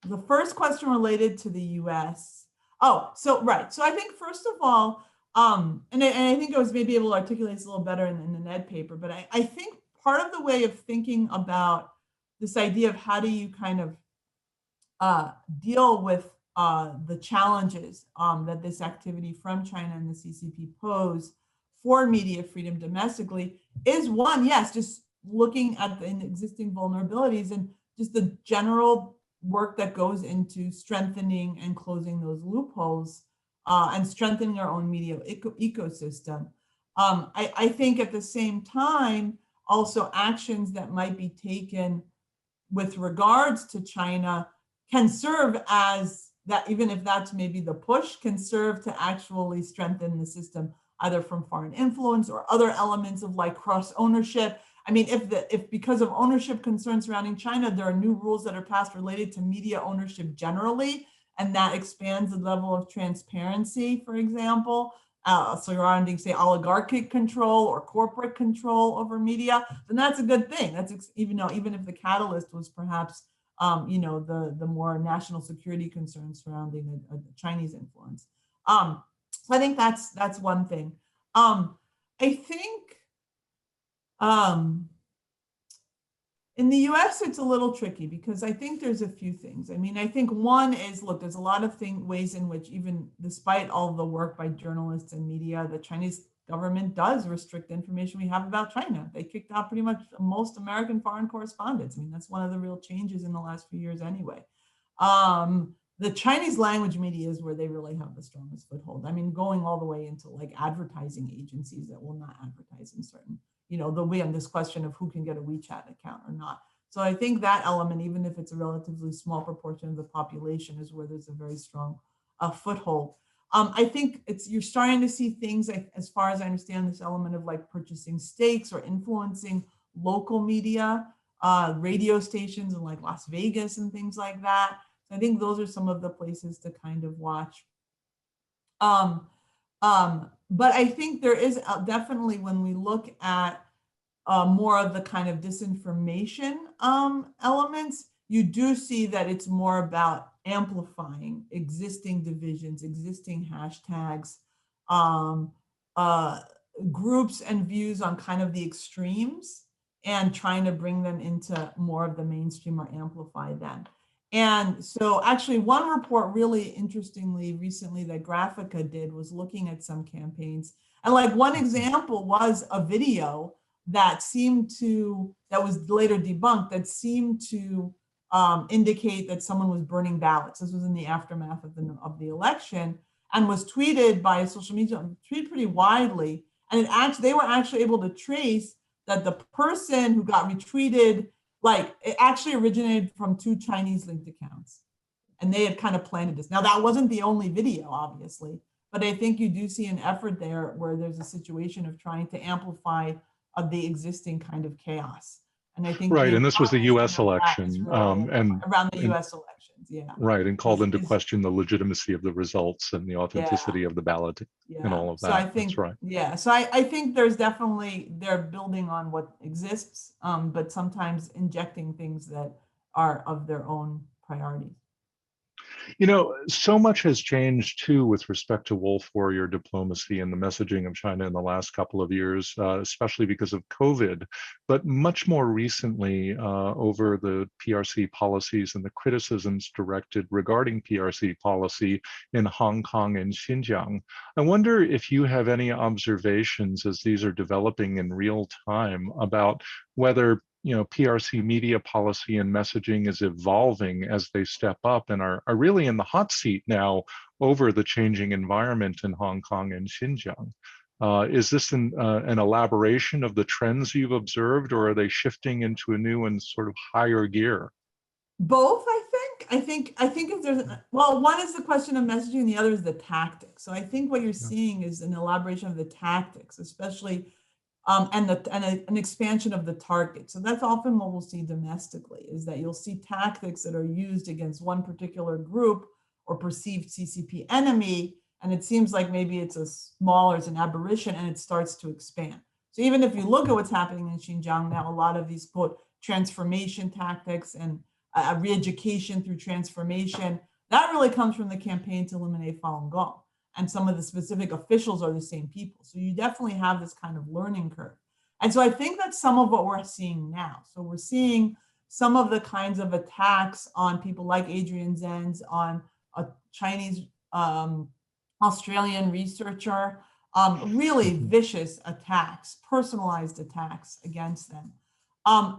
The first question related to the US. So I think first of all, and I think I was maybe able to articulate this a little better in the NED paper, but I think part of the way of thinking about this idea of how do you kind of deal with the challenges that this activity from China and the CCP pose for media freedom domestically is one, yes, just looking at the existing vulnerabilities and just the general work that goes into strengthening and closing those loopholes and strengthening our own media ecosystem. I think at the same time, also actions that might be taken with regards to China can serve as that, even if that's maybe the push, can serve to actually strengthen the system, either from foreign influence or other elements of like cross ownership. I mean, if because of ownership concerns surrounding China, there are new rules that are passed related to media ownership generally, and that expands the level of transparency, for example, surrounding, say, oligarchic control or corporate control over media, then that's a good thing. That's even if the catalyst was perhaps the more national security concerns surrounding a Chinese influence. So I think that's one thing. I think in the US, it's a little tricky because I think there's a few things. I mean, I think one is, look, there's a lot of ways in which even despite all the work by journalists and media, the Chinese government does restrict the information we have about China. They kicked out pretty much most American foreign correspondents. I mean, that's one of the real changes in the last few years anyway. The Chinese language media is where they really have the strongest foothold. I mean, going all the way into like advertising agencies that will not advertise in certain, there'll be on this question of who can get a WeChat account or not. So I think that element, even if it's a relatively small proportion of the population, is where there's a very strong a foothold. I think you're starting to see things like, as far as I understand, this element of like purchasing stakes or influencing local media, radio stations in like Las Vegas and things like that. So I think those are some of the places to kind of watch. But I think there is definitely, when we look at more of the kind of disinformation elements, you do see that it's more about amplifying existing divisions, existing hashtags, groups and views on kind of the extremes, and trying to bring them into more of the mainstream or amplify them. And so actually one report really interestingly recently that Graphica did was looking at some campaigns. And like one example was a video that was later debunked, that seemed to indicate that someone was burning ballots. This was in the aftermath of the election, and was tweeted by a social media, tweeted pretty widely. And they were actually able to trace that the person who got retweeted, like, it actually originated from 2 Chinese linked accounts. And they had kind of planted this. Now, that wasn't the only video, obviously, but I think you do see an effort there where there's a situation of trying to amplify of the existing kind of chaos. And I think right, and this was the U.S. election, really around the U.S. elections, yeah. Right, and called into question the legitimacy of the results and the authenticity of the ballot and all of that. So I think, that's right. Yeah, so I think there's definitely, they're building on what exists, but sometimes injecting things that are of their own priorities. You know, so much has changed too with respect to wolf warrior diplomacy and the messaging of China in the last couple of years, especially because of COVID. But much more recently, over the PRC policies and the criticisms directed regarding PRC policy in Hong Kong and Xinjiang. I wonder if you have any observations as these are developing in real time about whether PRC media policy and messaging is evolving as they step up and are really in the hot seat now over the changing environment in Hong Kong and Xinjiang. Is this an elaboration of the trends you've observed, or are they shifting into a new and sort of higher gear? Both, I think. I think if there's, well, one is the question of messaging, the other is the tactics. So I think what you're seeing is an elaboration of the tactics, especially and an expansion of the target. So that's often what we'll see domestically, is that you'll see tactics that are used against one particular group or perceived CCP enemy, and it seems like maybe it's it's an aberration, and it starts to expand. So even if you look at what's happening in Xinjiang now, a lot of these quote transformation tactics and re-education through transformation, that really comes from the campaign to eliminate Falun Gong. And some of the specific officials are the same people. So you definitely have this kind of learning curve. And so I think that's some of what we're seeing now. So we're seeing some of the kinds of attacks on people like Adrian Zenz, on a Chinese Australian researcher, really vicious attacks, personalized attacks against them.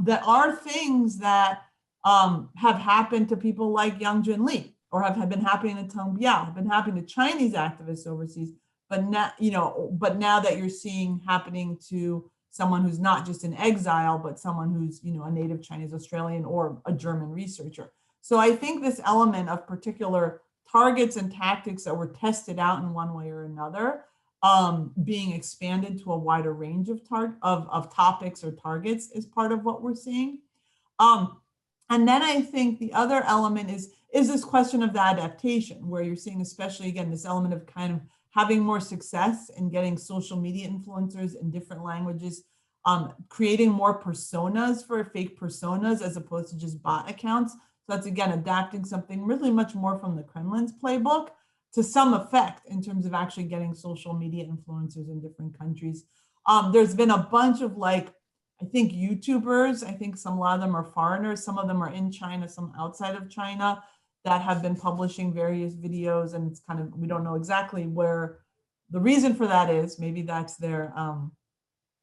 That are things that have happened to people like Yang Junli, or have been happening to Teng Biao, have been happening to Chinese activists overseas, but now, now that you're seeing happening to someone who's not just in exile, but someone who's, a native Chinese Australian or a German researcher. So I think this element of particular targets and tactics that were tested out in one way or another, being expanded to a wider range of topics or targets is part of what we're seeing. And then I think the other element is this question of the adaptation, where you're seeing, especially again, this element of kind of having more success in getting social media influencers in different languages, creating more personas for fake personas as opposed to just bot accounts. So that's again, adapting something really much more from the Kremlin's playbook to some effect in terms of actually getting social media influencers in different countries. There's been a bunch of I think YouTubers, a lot of them are foreigners, some of them are in China, some outside of China, that have been publishing various videos, and it's kind of, we don't know exactly where the reason for that is. Maybe that's their,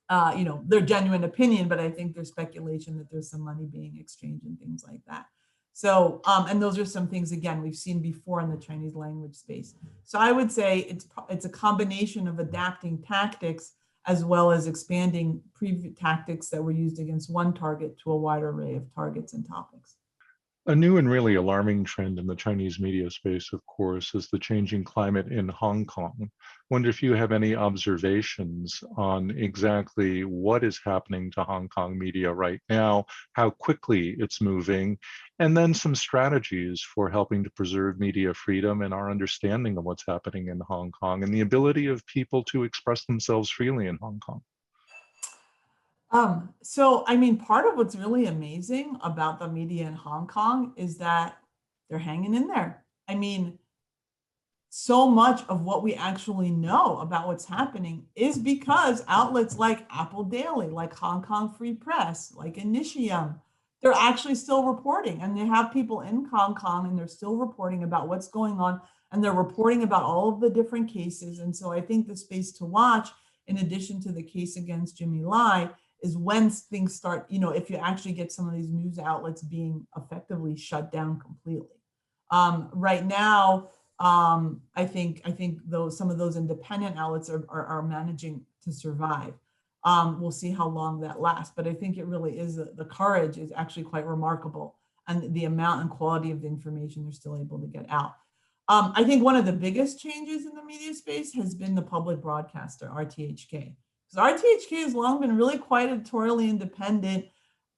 their genuine opinion, but I think there's speculation that there's some money being exchanged and things like that. So, and those are some things, again, we've seen before in the Chinese language space. So I would say it's a combination of adapting tactics as well as expanding previous tactics that were used against one target to a wider array of targets and topics. A new and really alarming trend in the Chinese media space, of course, is the changing climate in Hong Kong. Wonder if you have any observations on exactly what is happening to Hong Kong media right now, how quickly it's moving, and then some strategies for helping to preserve media freedom and our understanding of what's happening in Hong Kong and the ability of people to express themselves freely in Hong Kong. So I mean, part of what's really amazing about the media in Hong Kong is that they're hanging in there. I mean, so much of what we actually know about what's happening is because outlets like Apple Daily, like Hong Kong Free Press, like Initium, they're actually still reporting, and they have people in Hong Kong and they're still reporting about what's going on, and they're reporting about all of the different cases. And so I think the space to watch, in addition to the case against Jimmy Lai, is when things start, if you actually get some of these news outlets being effectively shut down completely. Right now, I think some of those independent outlets are managing to survive. We'll see how long that lasts, but I think it really is the courage is actually quite remarkable, and the amount and quality of the information they're still able to get out. I think one of the biggest changes in the media space has been the public broadcaster, RTHK. Because RTHK has long been really quite editorially independent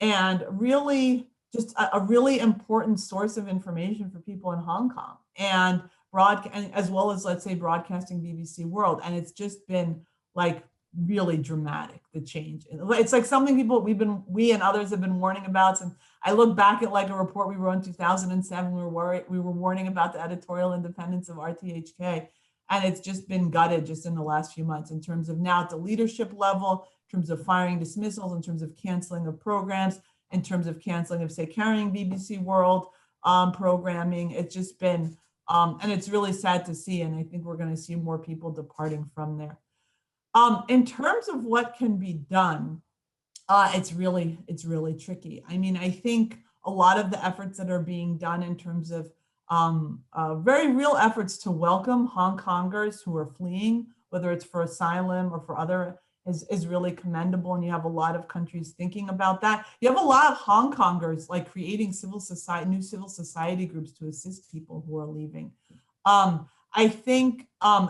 and really just a really important source of information for people in Hong Kong, and as well as, let's say, broadcasting BBC World. And it's just been like really dramatic, the change. It's like something we and others have been warning about. And I look back at like a report we wrote in 2007. We were warning about the editorial independence of RTHK, and it's just been gutted just in the last few months in terms of now at the leadership level, in terms of firing dismissals, in terms of canceling of programs, in terms of canceling of, say, carrying BBC World programming. It's just been, and it's really sad to see. And I think we're going to see more people departing from there. In terms of what can be done, it's really tricky. I mean, I think a lot of the efforts that are being done in terms of very real efforts to welcome Hong Kongers who are fleeing, whether it's for asylum or for other, is really commendable. And you have a lot of countries thinking about that. You have a lot of Hong Kongers like creating new civil society groups to assist people who are leaving. I think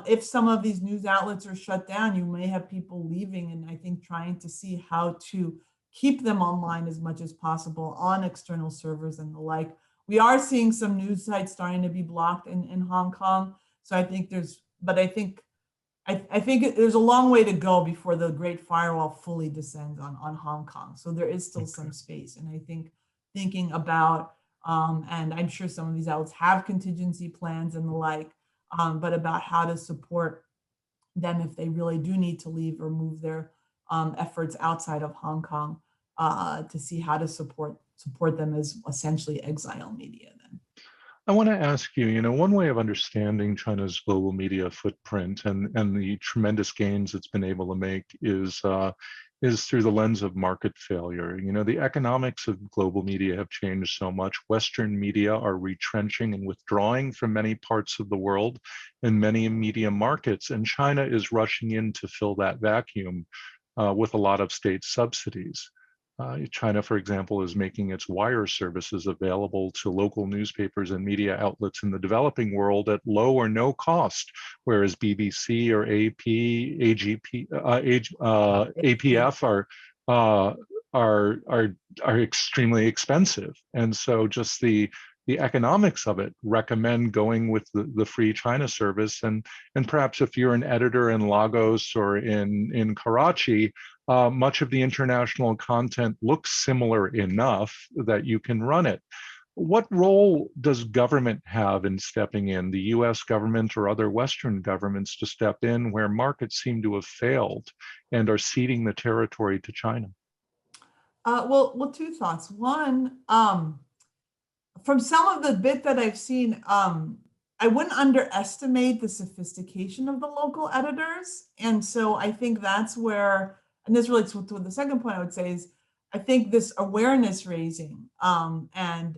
if some of these news outlets are shut down, you may have people leaving, and I think trying to see how to keep them online as much as possible on external servers and the like. We are seeing some news sites starting to be blocked in Hong Kong. So I think I think there's a long way to go before the Great Firewall fully descends on Hong Kong. So there is still some space. And I think thinking about, and I'm sure some of these outlets have contingency plans and the like, but about how to support them if they really do need to leave or move their efforts outside of Hong Kong, to see how to support them as essentially exile media then. I want to ask you, one way of understanding China's global media footprint and the tremendous gains it's been able to make is through the lens of market failure. The economics of global media have changed so much. Western media are retrenching and withdrawing from many parts of the world and many media markets, and China is rushing in to fill that vacuum with a lot of state subsidies. China, for example, is making its wire services available to local newspapers and media outlets in the developing world at low or no cost, whereas BBC or AP, APF are extremely expensive. And so just the economics of it recommend going with the free China service. And perhaps if you're an editor in Lagos or in Karachi, much of the international content looks similar enough that you can run it. What role does government have in stepping in, the US government or other Western governments to step in where markets seem to have failed and are ceding the territory to China? Well, two thoughts. One, from some of the bit that I've seen, I wouldn't underestimate the sophistication of the local editors. And so I think that's where, and this relates to the second point I would say is, I think this awareness raising and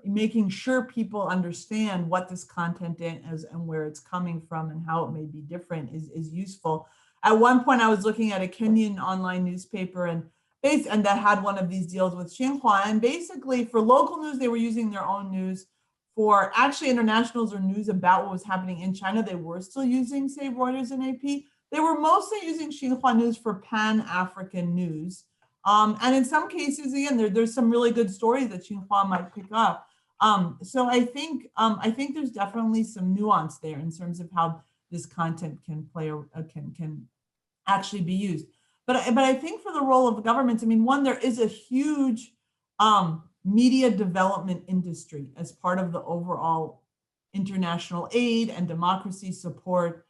making sure people understand what this content is and where it's coming from and how it may be different is useful. At one point, I was looking at a Kenyan online newspaper, and and that had one of these deals with Xinhua. And basically for local news, they were using their own news. For actually internationals or news about what was happening in China, they were still using, say, Reuters and AP. They were mostly using Xinhua News for Pan-African news. And in some cases, again, there's some really good stories that Xinhua might pick up. So I think there's definitely some nuance there in terms of how this content can play or can actually be used. But I think for the role of governments, I mean, one, there is a huge media development industry as part of the overall international aid and democracy support.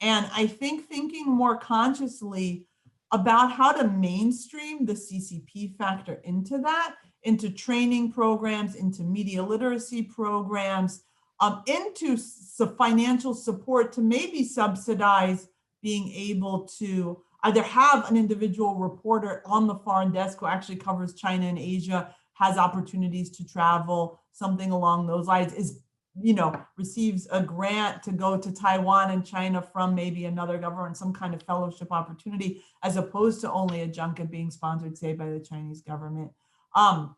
And I think thinking more consciously about how to mainstream the CCP factor into that, into training programs, into media literacy programs, into financial support to maybe subsidize being able to either have an individual reporter on the foreign desk who actually covers China and Asia, has opportunities to travel, something along those lines, is, receives a grant to go to Taiwan and China from maybe another government, some kind of fellowship opportunity, as opposed to only a junket being sponsored, say, by the Chinese government. And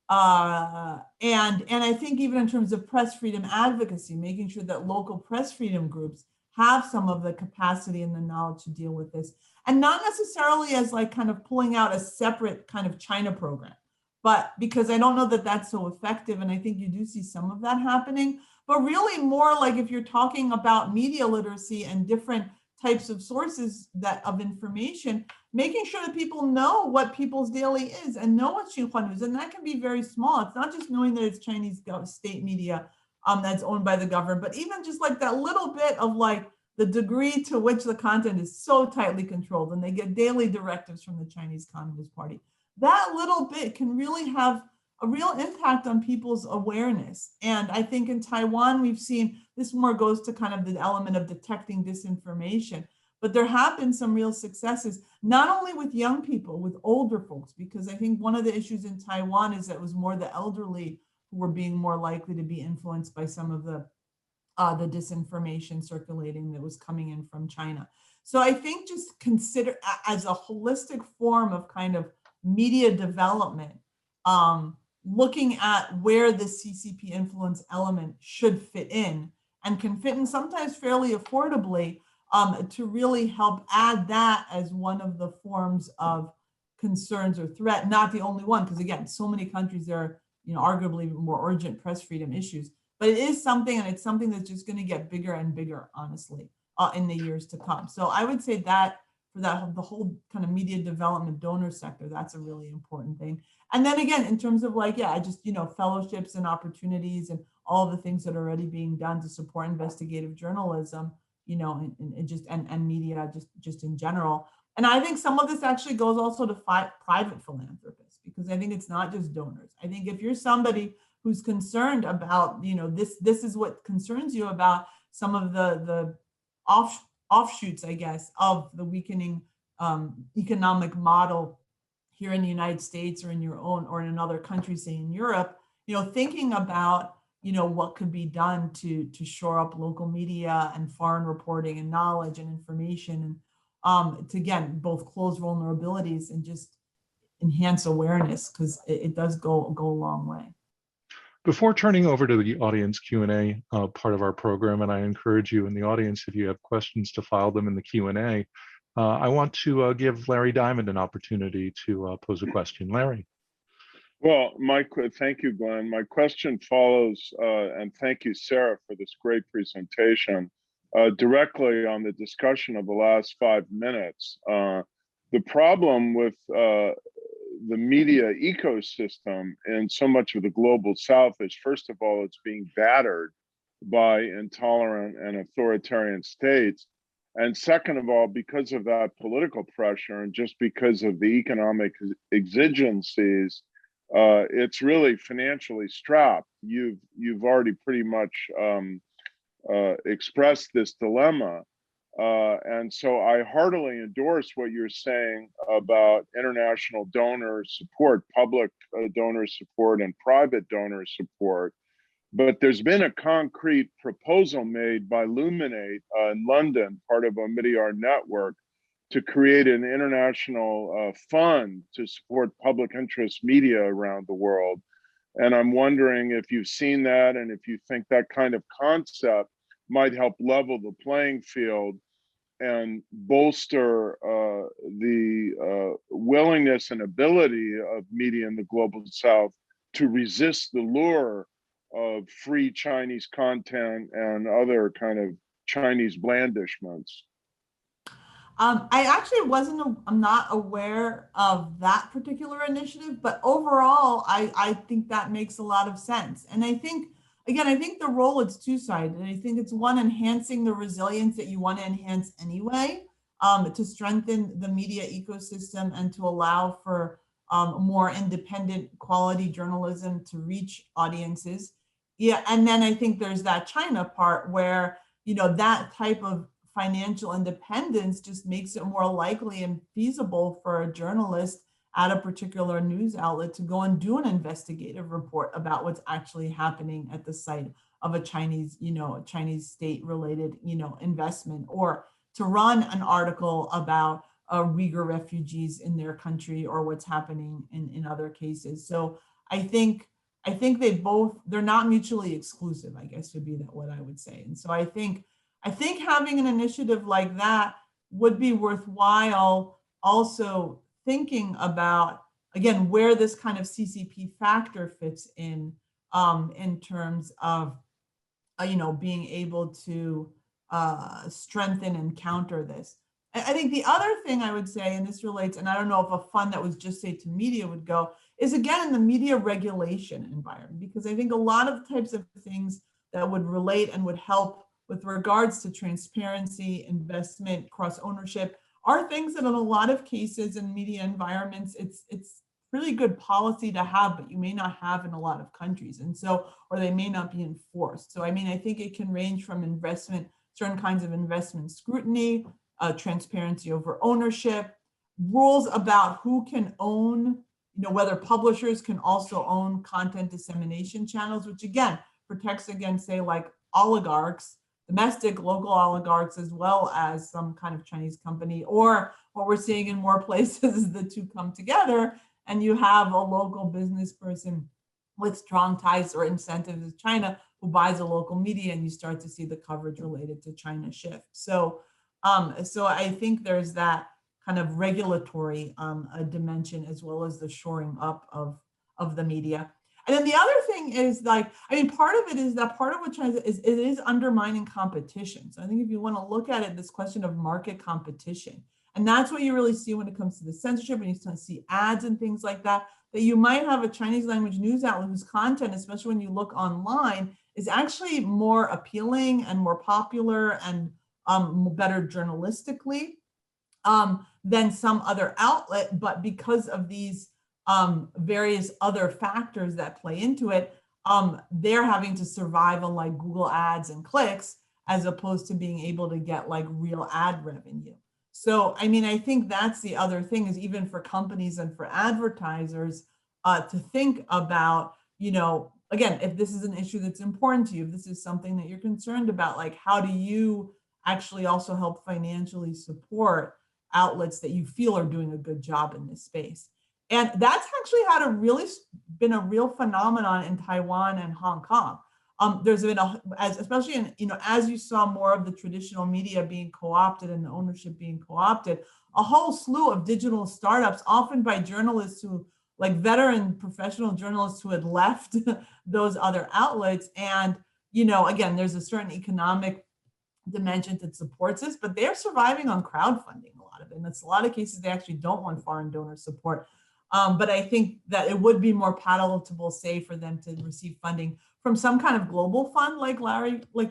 I think even in terms of press freedom advocacy, making sure that local press freedom groups have some of the capacity and the knowledge to deal with this, and not necessarily as like kind of pulling out a separate kind of China program, but because I don't know that that's so effective. And I think you do see some of that happening, but really more like if you're talking about media literacy and different types of sources of information, making sure that people know what People's Daily is and know what Xinhua News, and that can be very small. It's not just knowing that it's Chinese state media that's owned by the government, but even just like that little bit of like the degree to which the content is so tightly controlled and they get daily directives from the Chinese Communist Party. That little bit can really have a real impact on people's awareness. And I think in Taiwan, we've seen this more goes to kind of the element of detecting disinformation, but there have been some real successes, not only with young people, with older folks, because I think one of the issues in Taiwan is that it was more the elderly who were being more likely to be influenced by some of the disinformation circulating that was coming in from China. So I think just consider as a holistic form of kind of media development, looking at where the CCP influence element should fit in and can fit in sometimes fairly affordably, to really help add that as one of the forms of concerns or threat, not the only one, because again, so many countries there are, arguably more urgent press freedom issues, but it is something, and it's something that's just going to get bigger and bigger, honestly, in the years to come. So I would say that for that, the whole kind of media development donor sector, that's a really important thing. And then again, in terms of like, fellowships and opportunities and all the things that are already being done to support investigative journalism, and media just in general. And I think some of this actually goes also to private philanthropists, because I think it's not just donors. I think if you're somebody who's concerned about, this is what concerns you about some of the offshoots, I guess, of the weakening economic model here in the United States or in your own or in another country, say in Europe, thinking about, what could be done to shore up local media and foreign reporting and knowledge and information, and to, again, both close vulnerabilities and just enhance awareness, because it does go a long way. Before turning over to the audience Q&A part of our program, and I encourage you in the audience, if you have questions, to file them in the Q&A, I want to give Larry Diamond an opportunity to pose a question. Larry. Well, thank you, Glenn. My question follows, and thank you, Sarah, for this great presentation, directly on the discussion of the last 5 minutes. The problem with the media ecosystem in so much of the global South is, first of all, it's being battered by intolerant and authoritarian states. And second of all, because of that political pressure and just because of the economic exigencies, it's really financially strapped. You've already pretty much expressed this dilemma. And so I heartily endorse what you're saying about international donor support, public donor support and private donor support. But there's been a concrete proposal made by Luminate in London, part of Omidyar Network, to create an international fund to support public interest media around the world. And I'm wondering if you've seen that and if you think that kind of concept might help level the playing field and bolster the willingness and ability of media in the global south to resist the lure of free Chinese content and other kind of Chinese blandishments. I actually I'm not aware of that particular initiative, but overall, I think that makes a lot of sense. And I think, again, I think the role is two-sided. I think it's one, enhancing the resilience that you want to enhance anyway, to strengthen the media ecosystem and to allow for more independent quality journalism to reach audiences. Yeah, and then I think there's that China part where, that type of financial independence just makes it more likely and feasible for a journalist at a particular news outlet to go and do an investigative report about what's actually happening at the site of a Chinese, Chinese state-related, investment, or to run an article about Uyghur refugees in their country or what's happening in other cases. So I think they're not mutually exclusive, I guess would be what I would say. And so I think having an initiative like that would be worthwhile. Also thinking about, again, where this kind of CCP factor fits in terms of, being able to strengthen and counter this. I think the other thing I would say, and this relates, and I don't know if a fund that was just say to media would go, is again in the media regulation environment, because I think a lot of types of things that would relate and would help with regards to transparency, investment, cross ownership, are things that in a lot of cases in media environments, it's really good policy to have, but you may not have in a lot of countries. And so, or they may not be enforced. So, I mean, I think it can range from certain kinds of investment scrutiny, transparency over ownership, rules about who can own, whether publishers can also own content dissemination channels, which again, protects against, say, like oligarchs, domestic local oligarchs, as well as some kind of Chinese company, or what we're seeing in more places is the two come together and you have a local business person with strong ties or incentives with China who buys a local media, and you start to see the coverage related to China shift. So I think there's that kind of regulatory dimension, as well as the shoring up of the media. And then the other thing is, like, I mean, part of it is that part of what China is, it is undermining competition. So I think if you want to look at it, this question of market competition, and that's what you really see when it comes to the censorship, and you see ads and things like that, that you might have a Chinese language news outlet whose content, especially when you look online, is actually more appealing and more popular and better journalistically than some other outlet. But because of these various other factors that play into it, they're having to survive on like Google ads and clicks, as opposed to being able to get like real ad revenue. So, I mean, I think that's the other thing, is even for companies and for advertisers to think about, again, if this is an issue that's important to you, if this is something that you're concerned about, like, how do you actually also help financially support outlets that you feel are doing a good job in this space? And that's actually been a real phenomenon in Taiwan and Hong Kong. There's been especially in, as you saw more of the traditional media being co-opted and the ownership being co-opted, a whole slew of digital startups, often by journalists who, like veteran professional journalists who had left those other outlets. And, again, there's a certain economic dimension that supports this, but they're surviving on crowdfunding, a lot of it. And it's a lot of cases they actually don't want foreign donor support. But I think that it would be more palatable, say, for them to receive funding from some kind of global fund, like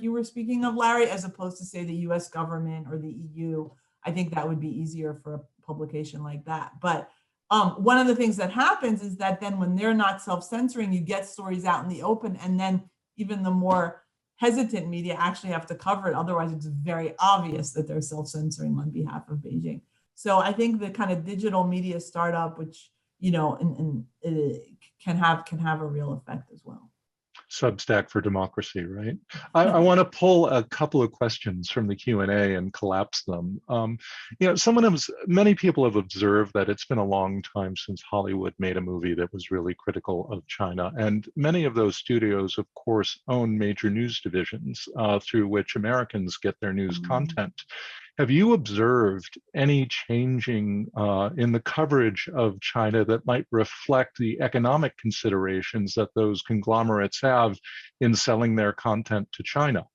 you were speaking of, Larry, as opposed to, say, the US government or the EU. I think that would be easier for a publication like that. But one of the things that happens is that then when they're not self-censoring, you get stories out in the open, and then even the more hesitant media actually have to cover it. Otherwise, it's very obvious that they're self-censoring on behalf of Beijing. So I think the kind of digital media startup, which, and can have a real effect as well. Substack for democracy, right? I want to pull a couple of questions from the Q&A and collapse them. Many people have observed that it's been a long time since Hollywood made a movie that was really critical of China. And many of those studios, of course, own major news divisions through which Americans get their news content. Have you observed any changing in the coverage of China that might reflect the economic considerations that those conglomerates have in selling their content to China?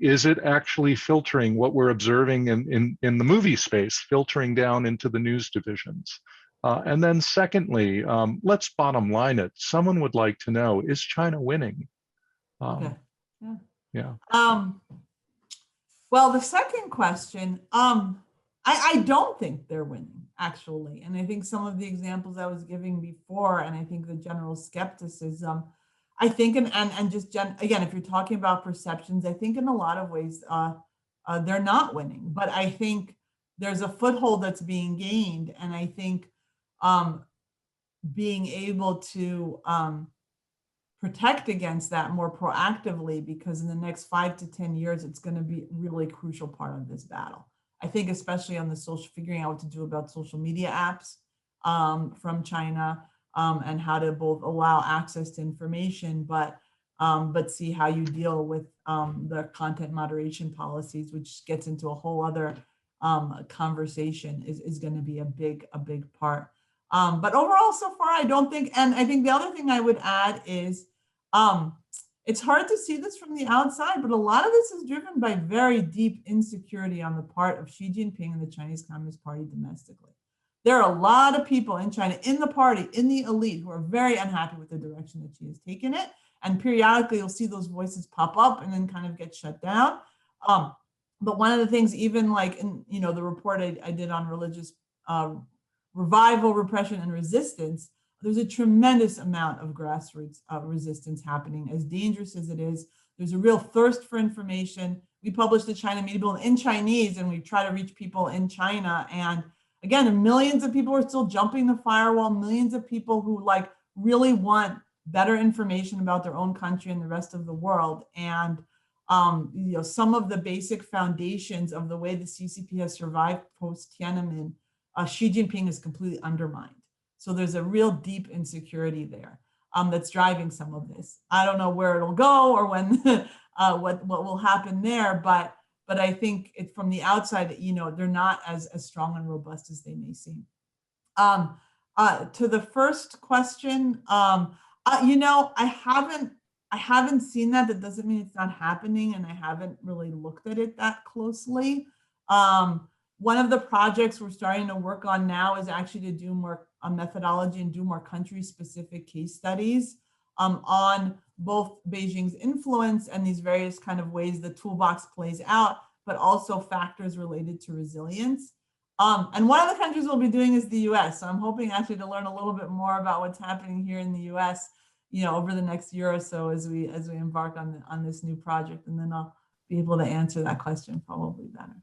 Is it actually filtering what we're observing in the movie space, filtering down into the news divisions? And then secondly, let's bottom line it. Someone would like to know, is China winning? Okay. Yeah. Well, the second question, I don't think they're winning, actually. And I think some of the examples I was giving before, and I think the general skepticism, I think, and just again, if you're talking about perceptions, I think in a lot of ways, they're not winning. But I think there's a foothold that's being gained. And I think being able to protect against that more proactively, because in the next 5 to 10 years, it's going to be a really crucial part of this battle. I think especially on the figuring out what to do about social media apps from China and how to both allow access to information, but see how you deal with the content moderation policies, which gets into a whole other conversation, is going to be a big part. But overall, so far, I don't think, and I think the other thing I would add is, it's hard to see this from the outside, but a lot of this is driven by very deep insecurity on the part of Xi Jinping and the Chinese Communist Party domestically. There are a lot of people in China, in the party, in the elite, who are very unhappy with the direction that Xi has taken it. And periodically, you'll see those voices pop up and then kind of get shut down. But one of the things, even like in the report I did on religious revival, repression, and resistance, there's a tremendous amount of grassroots resistance happening. As dangerous as it is, there's a real thirst for information. We published the China Media Bill in Chinese, and we try to reach people in China. And again, millions of people are still jumping the firewall, millions of people who really want better information about their own country and the rest of the world. And some of the basic foundations of the way the CCP has survived post-Tiananmen, Xi Jinping has completely undermined. So there's a real deep insecurity there that's driving some of this. I don't know where it'll go or when what will happen there, but I think from the outside, they're not as strong and robust as they may seem. To the first question, I haven't seen that. That doesn't mean it's not happening, and I haven't really looked at it that closely. One of the projects we're starting to work on now is actually to do more methodology and do more country-specific case studies on both Beijing's influence and these various kind of ways the toolbox plays out, but also factors related to resilience. And one of the countries we'll be doing is the US. So I'm hoping actually to learn a little bit more about what's happening here in the US, over the next year or so as we embark on this new project. And then I'll be able to answer that question probably better.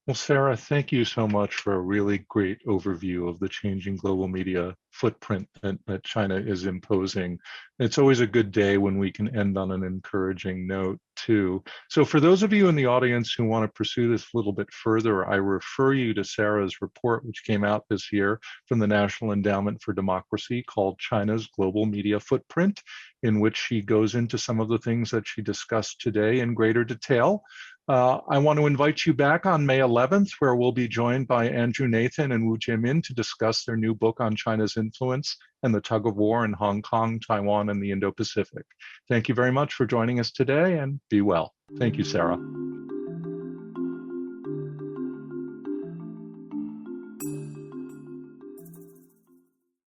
Well, Sarah, thank you so much for a really great overview of the changing global media footprint that China is imposing. It's always a good day when we can end on an encouraging note, too. So for those of you in the audience who want to pursue this a little bit further, I refer you to Sarah's report, which came out this year from the National Endowment for Democracy, called China's Global Media Footprint, in which she goes into some of the things that she discussed today in greater detail. I want to invite you back on May 11th, where we'll be joined by Andrew Nathan and Wu Jimin to discuss their new book on China's influence and the tug of war in Hong Kong, Taiwan, and the Indo-Pacific. Thank you very much for joining us today, and be well. Thank you, Sarah.